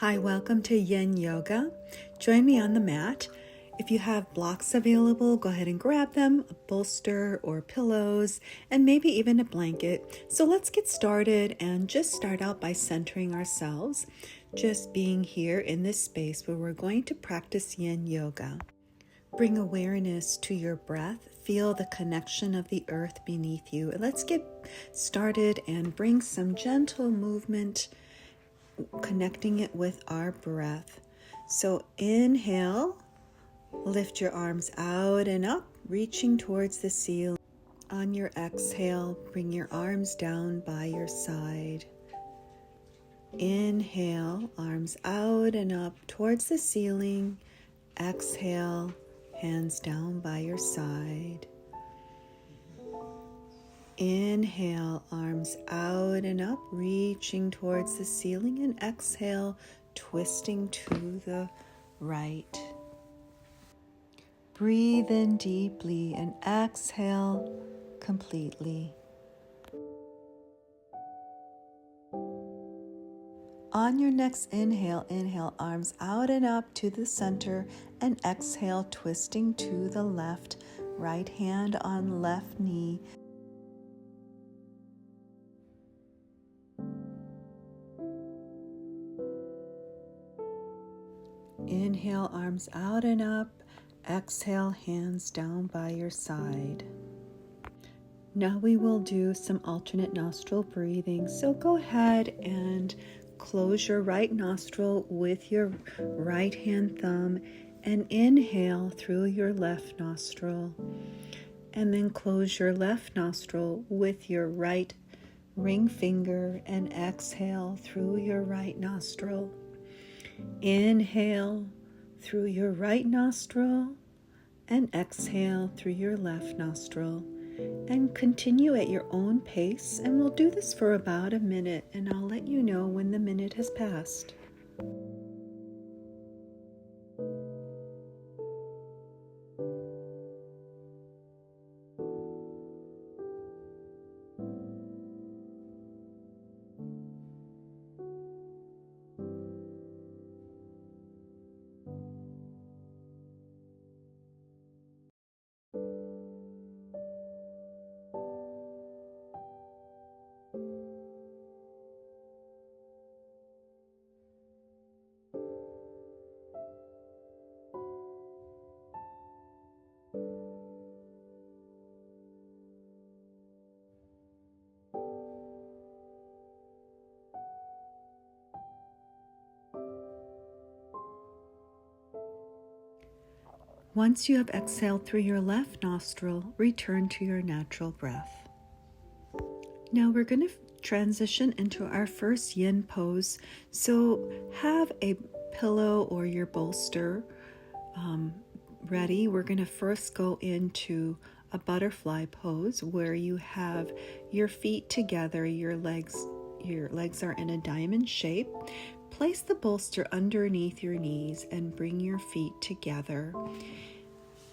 Hi, welcome to Yin Yoga. Join me on the mat. If you have blocks available, go ahead and grab them, a bolster or pillows, and maybe even a blanket. So let's get started and just start out by centering ourselves, just being here in this space where we're going to practice Yin Yoga. Bring awareness to your breath. Feel the connection of the earth beneath you. Let's get started and bring some gentle movement, connecting it with our breath. So inhale, lift your arms out and up, reaching towards the ceiling. On your exhale, bring your arms down by your side. Inhale, arms out and up towards the ceiling. Exhale, hands down by your side. Inhale, arms out and up, reaching towards the ceiling, and exhale, twisting to the right. Breathe in deeply and exhale completely. On your next inhale, inhale arms out and up to the center, and exhale, twisting to the left. Right hand on left knee. Inhale, arms out and up. Exhale, hands down by your side. Now we will do some alternate nostril breathing. So go ahead and close your right nostril with your right hand thumb and inhale through your left nostril. And then close your left nostril with your right ring finger and exhale through your right nostril. Inhale through your right nostril and exhale through your left nostril. And continue at your own pace, and we'll do this for about a minute, and I'll let you know when the minute has passed. Once you have exhaled through your left nostril, return to your natural breath. Now we're going to transition into our first yin pose. So have a pillow or your bolster ready. We're going to first go into a butterfly pose where you have your feet together, your legs are in a diamond shape. Place the bolster underneath your knees and bring your feet together.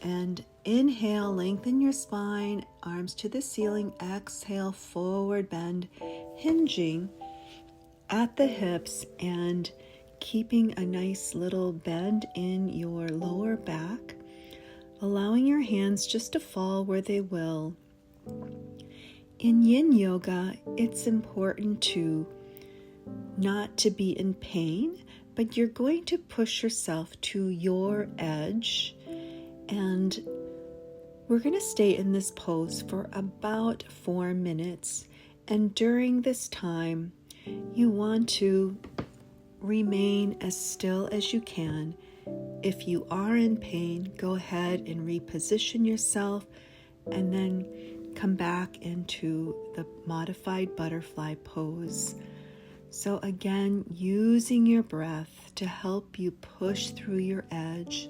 And inhale, lengthen your spine, arms to the ceiling. Exhale, forward bend, hinging at the hips and keeping a nice little bend in your lower back, allowing your hands just to fall where they will. In Yin Yoga, it's important not to be in pain, but you're going to push yourself to your edge. And we're going to stay in this pose for about 4 minutes. And during this time, you want to remain as still as you can. If you are in pain, go ahead and reposition yourself and then come back into the modified butterfly pose. So again, using your breath to help you push through your edge.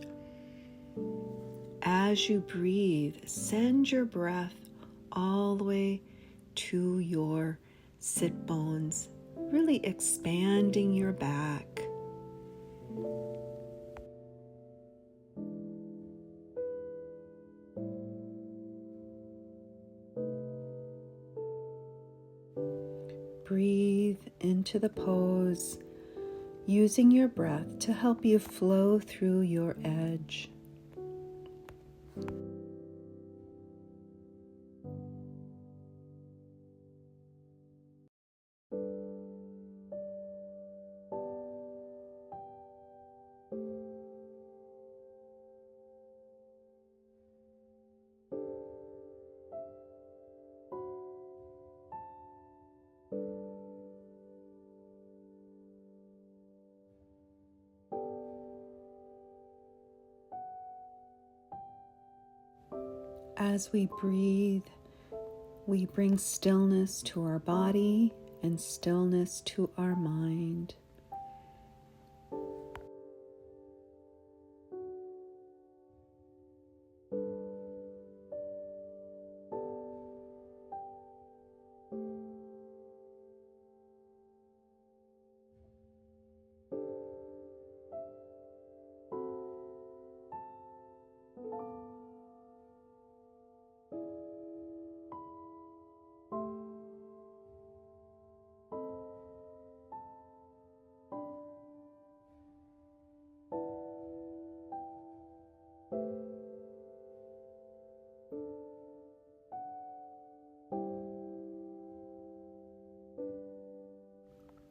As you breathe, send your breath all the way to your sit bones, really expanding your back. Breathe into the pose, using your breath to help you flow through your edge. As we breathe, we bring stillness to our body and stillness to our mind.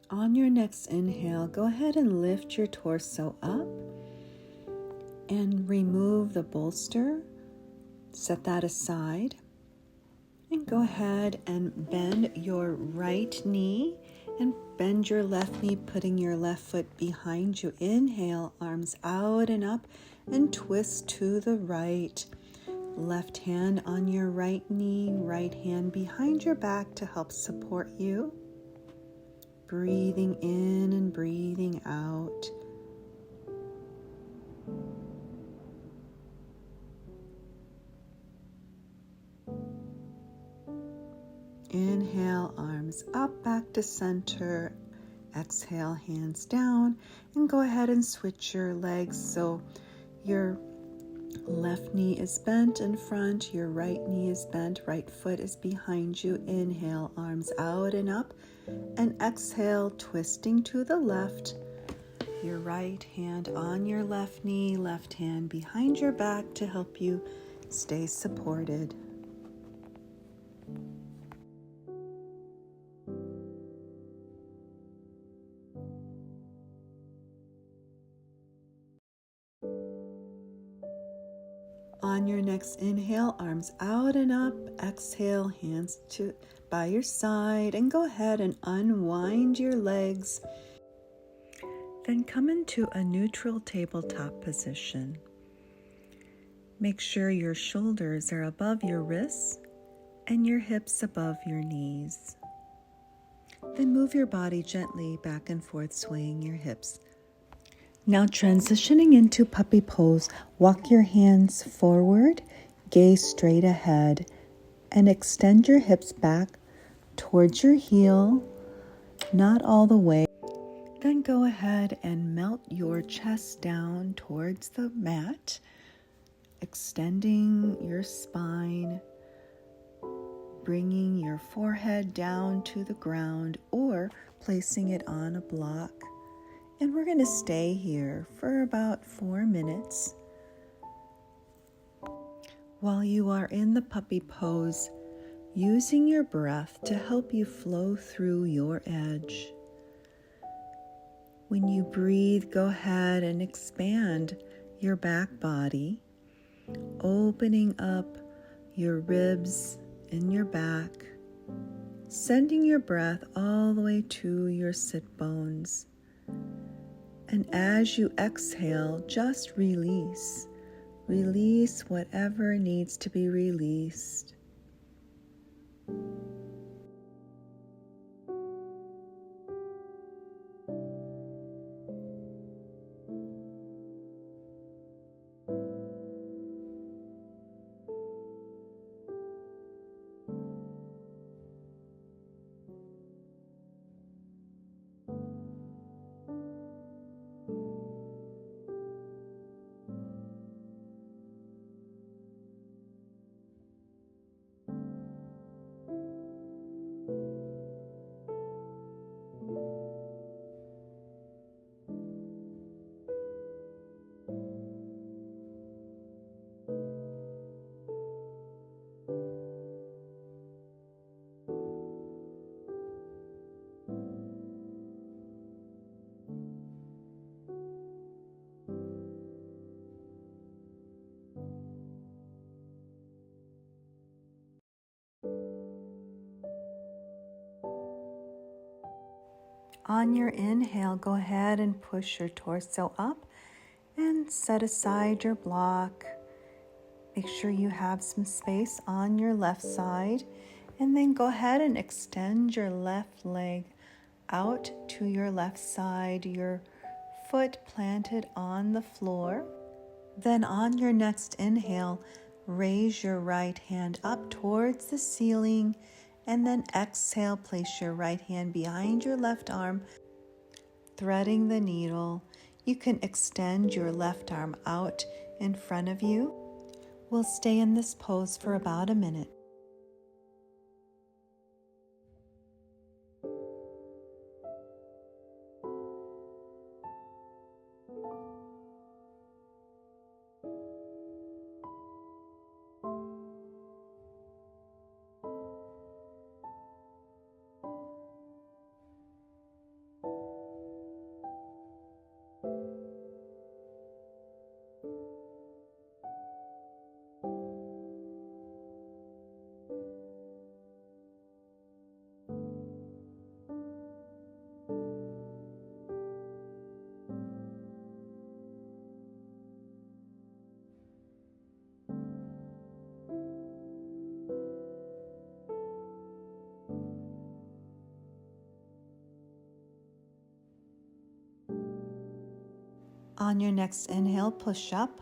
On your next inhale, go ahead and lift your torso up and remove the bolster. Set that aside and go ahead and bend your right knee and bend your left knee, putting your left foot behind you. Inhale, arms out and up, and twist to the right. Left hand on your right knee, right hand behind your back to help support you. Breathing in and breathing out. Inhale, arms up, back to center. Exhale, hands down, and go ahead and switch your legs so your left knee is bent in front, your right knee is bent, right foot is behind you. Inhale, arms out and up, and exhale, twisting to the left. Your right hand on your left knee, left hand behind your back to help you stay supported. On your next inhale, arms out and up. Exhale, hands by your side, and go ahead and unwind your legs. Then come into a neutral tabletop position. Make sure your shoulders are above your wrists and your hips above your knees. Then move your body gently back and forth, swaying your hips. Now transitioning into puppy pose, walk your hands forward, gaze straight ahead, and extend your hips back towards your heel, not all the way. Then go ahead and melt your chest down towards the mat, extending your spine, bringing your forehead down to the ground or placing it on a block. And we're going to stay here for about 4 minutes. While you are in the puppy pose, using your breath to help you flow through your edge. When you breathe, go ahead and expand your back body, opening up your ribs and your back, sending your breath all the way to your sit bones. And as you exhale, just release. Release whatever needs to be released. On your inhale, go ahead and push your torso up and set aside your block. Make sure you have some space on your left side, and then go ahead and extend your left leg out to your left side, your foot planted on the floor. Then on your next inhale, raise your right hand up towards the ceiling, and then exhale, place your right hand behind your left arm, threading the needle. You can extend your left arm out in front of you. We'll stay in this pose for about a minute. On your next inhale, push up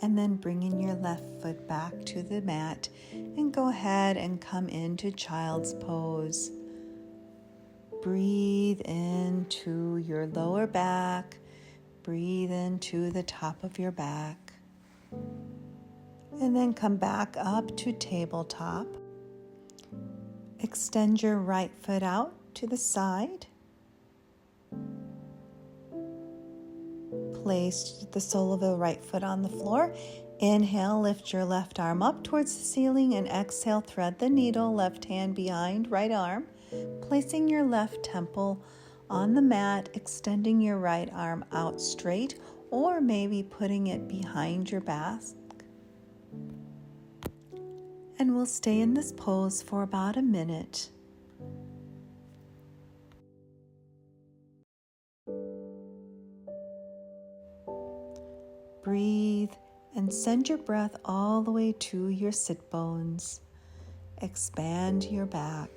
and then bring in your left foot back to the mat and go ahead and come into child's pose. Breathe into your lower back. Breathe into the top of your back. And then come back up to tabletop. Extend your right foot out to the side. Place the sole of the right foot on the floor. Inhale, lift your left arm up towards the ceiling, and exhale, thread the needle, left hand behind right arm, placing your left temple on the mat, extending your right arm out straight, or maybe putting it behind your back. And we'll stay in this pose for about a minute. Breathe and send your breath all the way to your sit bones. Expand your back.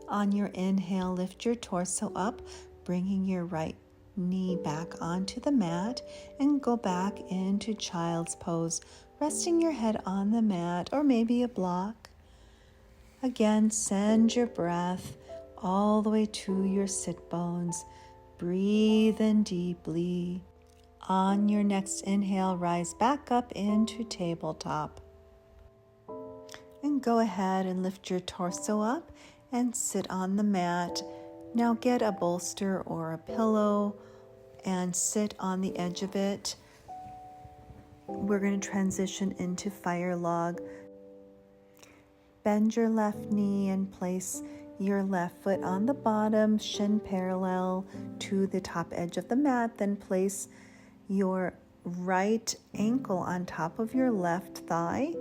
On your inhale, lift your torso up, bringing your right knee back onto the mat, and go back into child's pose, resting your head on the mat or maybe a block. Again, send your breath all the way to your sit bones. Breathe in deeply. On your next inhale, rise back up into tabletop. And go ahead and lift your torso up and sit on the mat. Now get a bolster or a pillow and sit on the edge of it. We're going to transition into fire log. Bend your left knee and place your left foot on the bottom, shin parallel to the top edge of the mat. Then place your right ankle on top of your left thigh.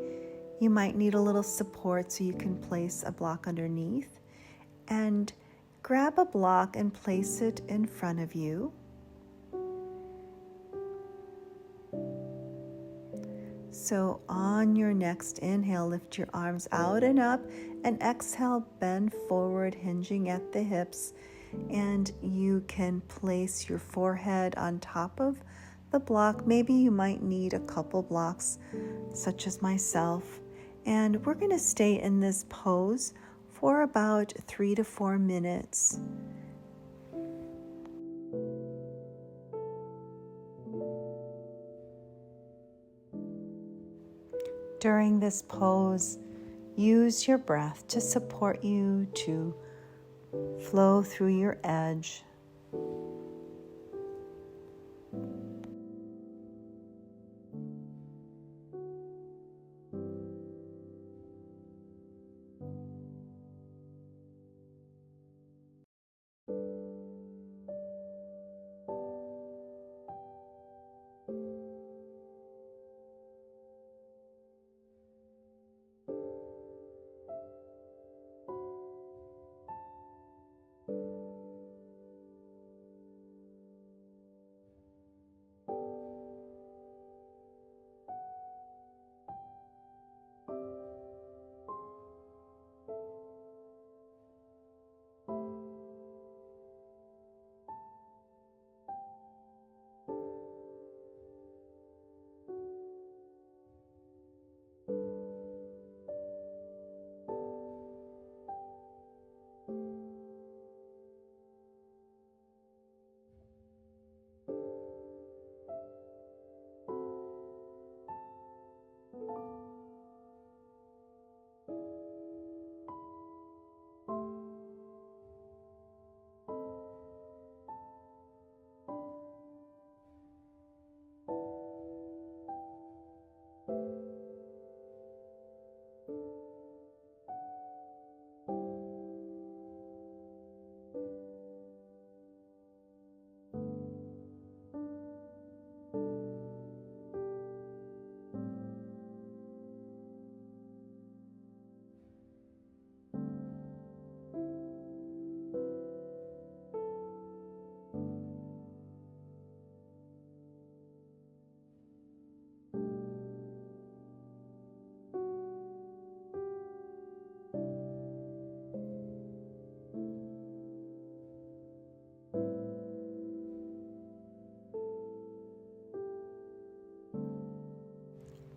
You might need a little support, so you can place a block underneath. And grab a block and place it in front of you. So on your next inhale, lift your arms out and up, and exhale, bend forward, hinging at the hips. And you can place your forehead on top of the block. Maybe you might need a couple blocks, such as myself. And we're going to stay in this pose for about 3 to 4 minutes. During this pose, use your breath to support you to flow through your edge.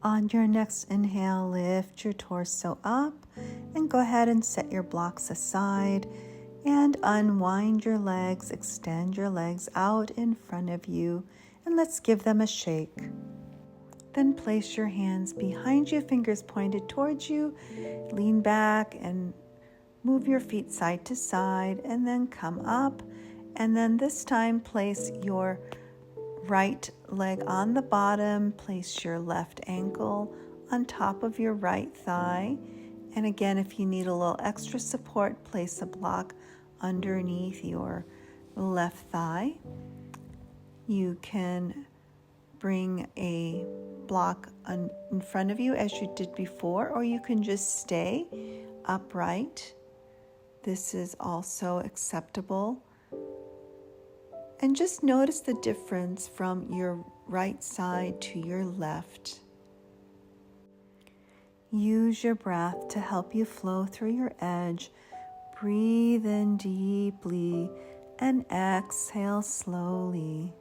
On your next inhale, lift your torso up and go ahead and set your blocks aside and unwind your legs, extend your legs out in front of you, and let's give them a shake. Then place your hands behind you, fingers pointed towards you, lean back and move your feet side to side, and then come up, and then this time place your right leg on the bottom, place your left ankle on top of your right thigh, and again, if you need a little extra support, place a block underneath your left thigh. You can bring a block in front of you as you did before, or you can just stay upright. This is also acceptable. And just notice the difference from your right side to your left. Use your breath to help you flow through your edge. Breathe in deeply and exhale slowly.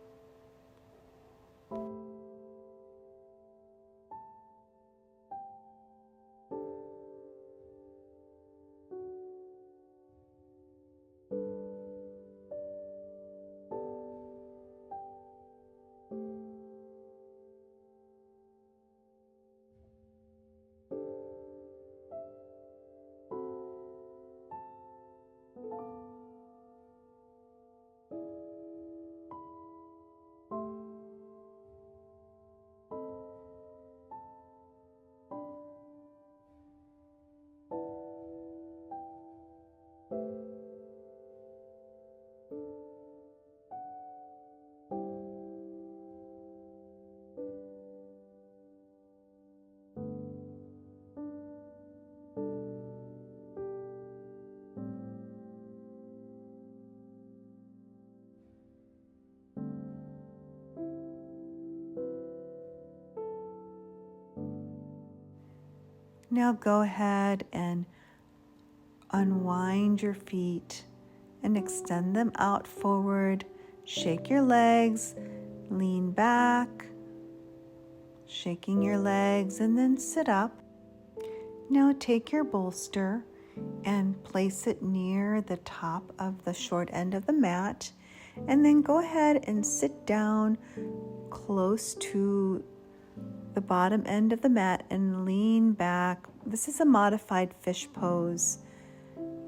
Now go ahead and unwind your feet and extend them out forward. Shake your legs, lean back, shaking your legs, and then sit up. Now take your bolster and place it near the top of the short end of the mat, and then go ahead and sit down close to the bottom end of the mat and lean back. This is a modified fish pose.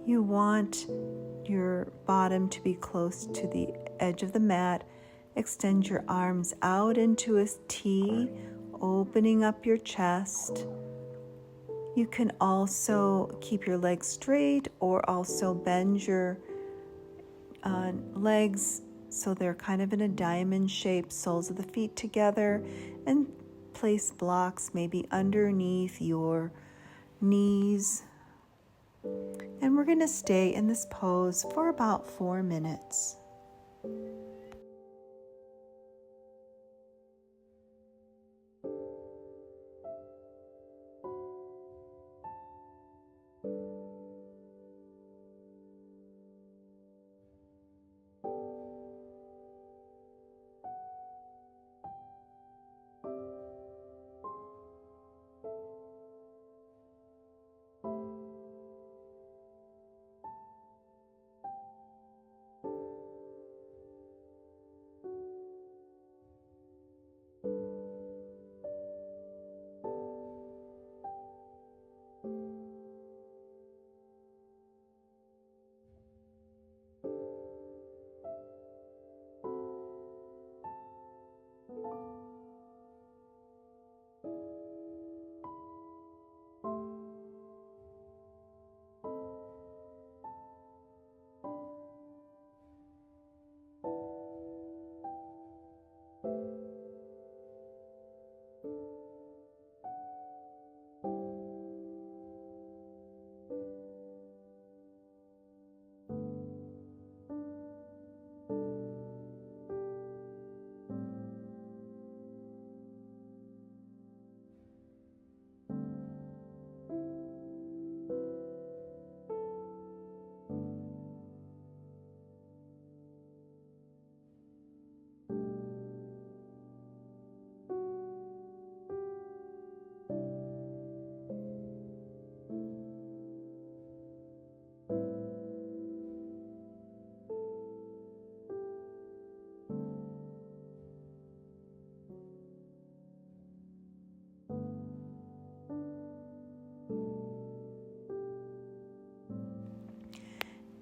You want your bottom to be close to the edge of the mat. Extend your arms out into a T, opening up your chest. You can also keep your legs straight or also bend your legs so they're kind of in a diamond shape, soles of the feet together, and place blocks maybe underneath your knees. And we're going to stay in this pose for about 4 minutes.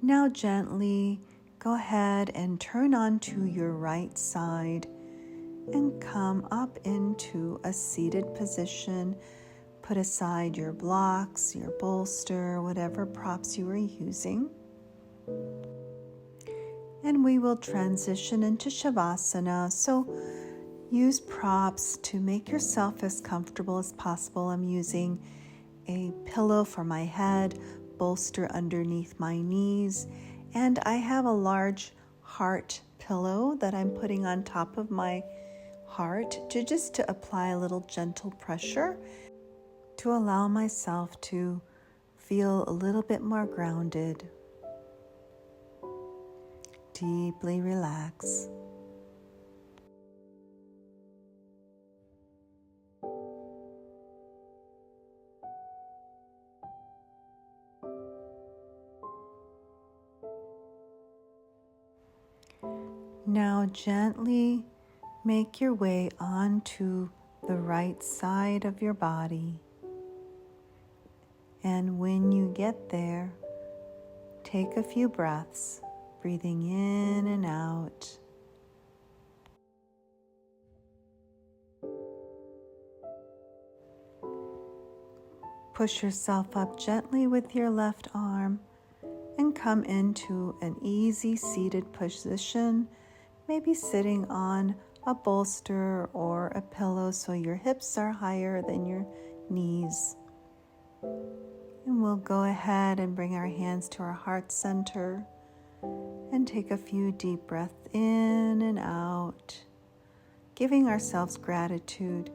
Now gently go ahead and turn onto your right side and come up into a seated position. Put aside your blocks, your bolster, whatever props you are using. And we will transition into Shavasana. So use props to make yourself as comfortable as possible. I'm using a pillow for my head, bolster underneath my knees, and I have a large heart pillow that I'm putting on top of my heart to apply a little gentle pressure to allow myself to feel a little bit more grounded. Deeply relax. Now gently make your way onto the right side of your body. And when you get there, take a few breaths, breathing in and out. Push yourself up gently with your left arm and come into an easy seated position, maybe sitting on a bolster or a pillow so your hips are higher than your knees. And we'll go ahead and bring our hands to our heart center and take a few deep breaths in and out, giving ourselves gratitude.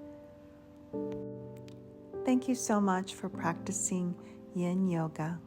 Thank you so much for practicing Yin Yoga.